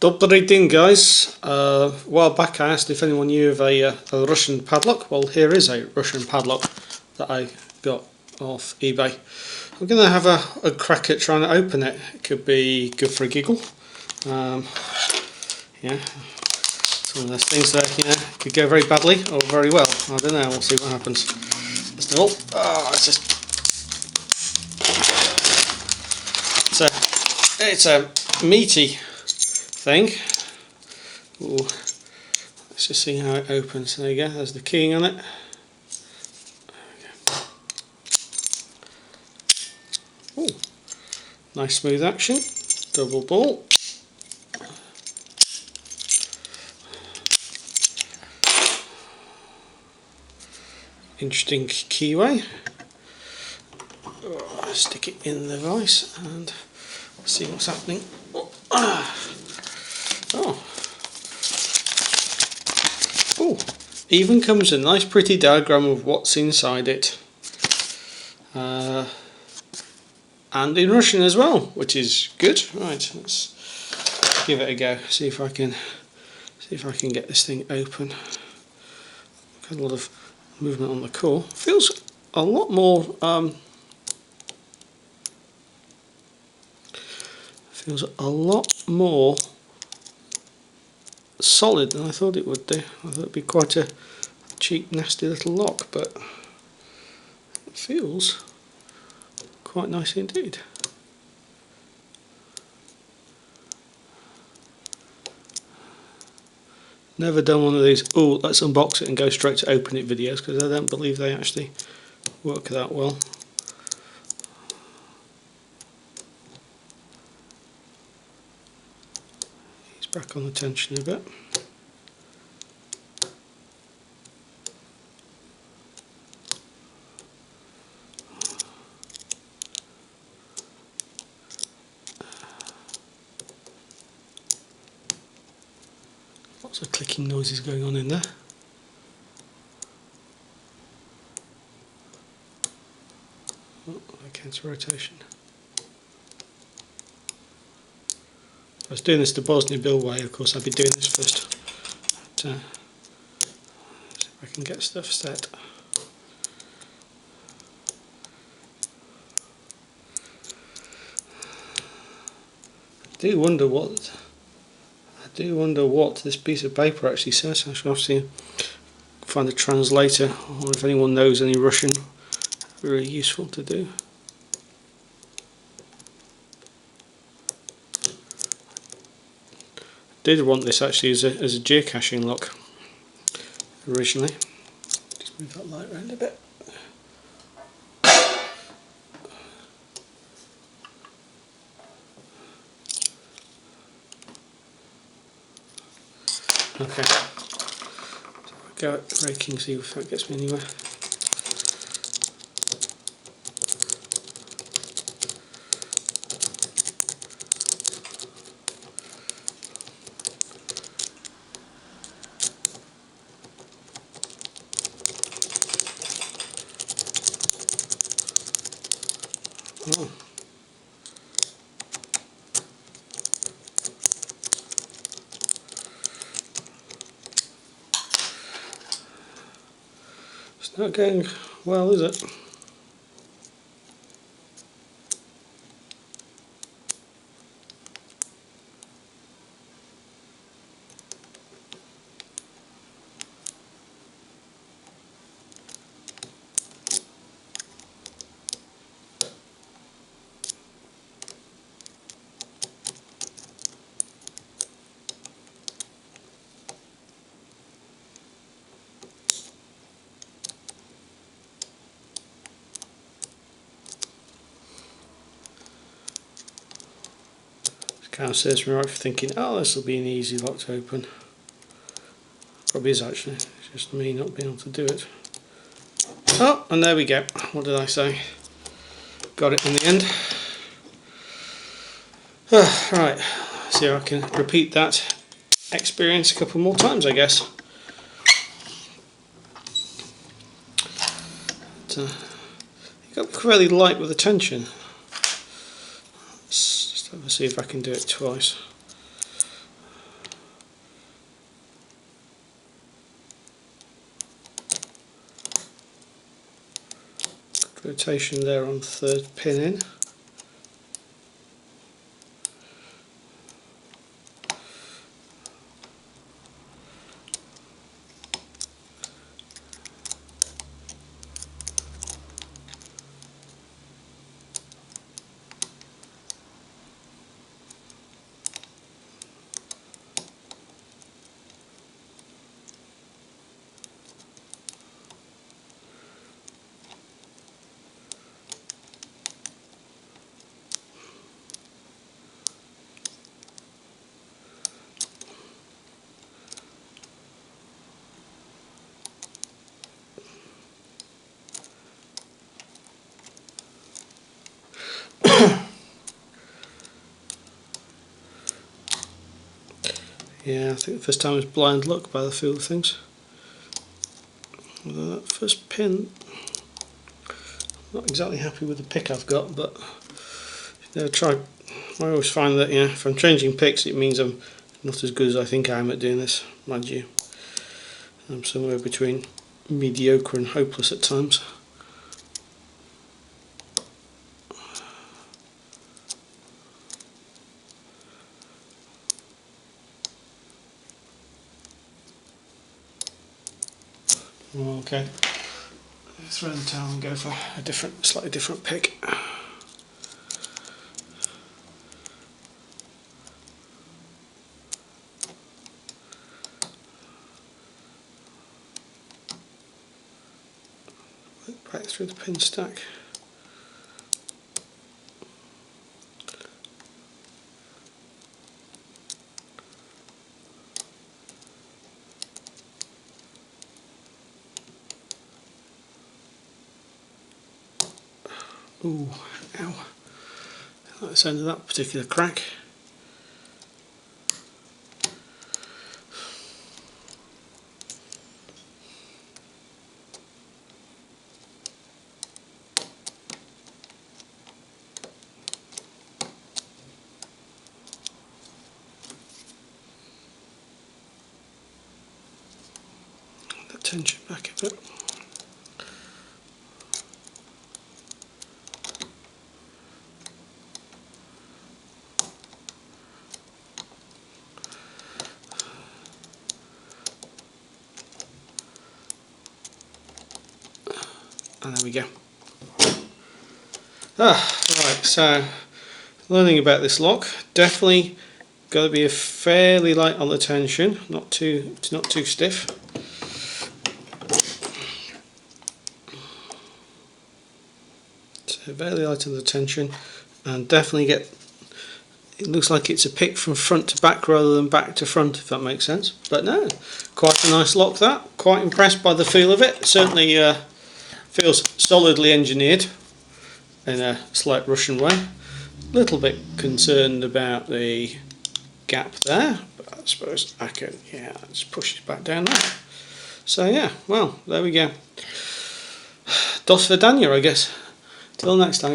Dobry guys. A while back I asked if anyone knew of a Russian padlock. Well, here is a Russian padlock that I got off eBay. I'm going to have a crack at trying to open it. It could be good for a giggle. Yeah, it's one of those things that it could go very badly or very well. I don't know. We'll see what happens. First of all, it's a meaty thing. Ooh. Let's just see how it opens. There you go, there's the keying on it. Ooh. Nice smooth action, double ball. Interesting keyway. Stick it in the vise and see what's happening. Oh, even comes a nice pretty diagram of what's inside it, and in Russian as well, which is good. Right, let's give it a go. See if I can get this thing open. Got a lot of movement on the core. Feels a lot more. Feels a lot more solid than I thought it would do. I thought it'd be quite a cheap, nasty little lock, but it feels quite nice indeed. Never done one of these, oh, let's unbox it and go straight to open it videos, because I don't believe they actually work that well. He's back on the tension a bit. Lots of clicking noises going on in there. Oh, against rotation. If I was doing this the Bosnia Bill way, of course I'd be doing this first. But, see if I can get stuff set. I do wonder what this piece of paper actually says. I shall have to find a translator, or if anyone knows any Russian, really useful to do. I did want this actually as a geocaching lock originally. Just move that light around a bit. Okay, so I'll go at raking, see if that gets me anywhere. Oh. It's not going well, is it? Kind of serves me right for thinking, oh, this will be an easy lock to open. Probably is actually, it's just me not being able to do it. Oh, and there we go. What did I say? Got it in the end. Right, see if I can repeat that experience a couple more times, I guess. But, it got fairly light with the tension. Let's just have a see if I can do it twice. rotation there on the third pin in. Yeah, I think the first time was blind luck by the feel of things. Although that first pin, not exactly happy with the pick I've got, but I always find that, you know, if I'm changing picks, it means I'm not as good as I think I am at doing this, mind you. I'm somewhere between mediocre and hopeless at times. Okay, throw the towel and go for a slightly different pick. Back through the pin stack. Ooh, ow. I like the sound of that particular crack. The tension back a bit. And there we go. Right, so learning about this lock, definitely got to be fairly light on the tension, not too stiff. So fairly light on the tension, and definitely get. It looks like it's a pick from front to back rather than back to front, if that makes sense. But no, quite a nice lock that. Quite impressed by the feel of it. Certainly feels solidly engineered in a slight Russian way. A little bit concerned about the gap there, but I suppose I can, yeah, just push it back down there. So yeah, well, there we go. Dos Vidania, I guess. Till next time.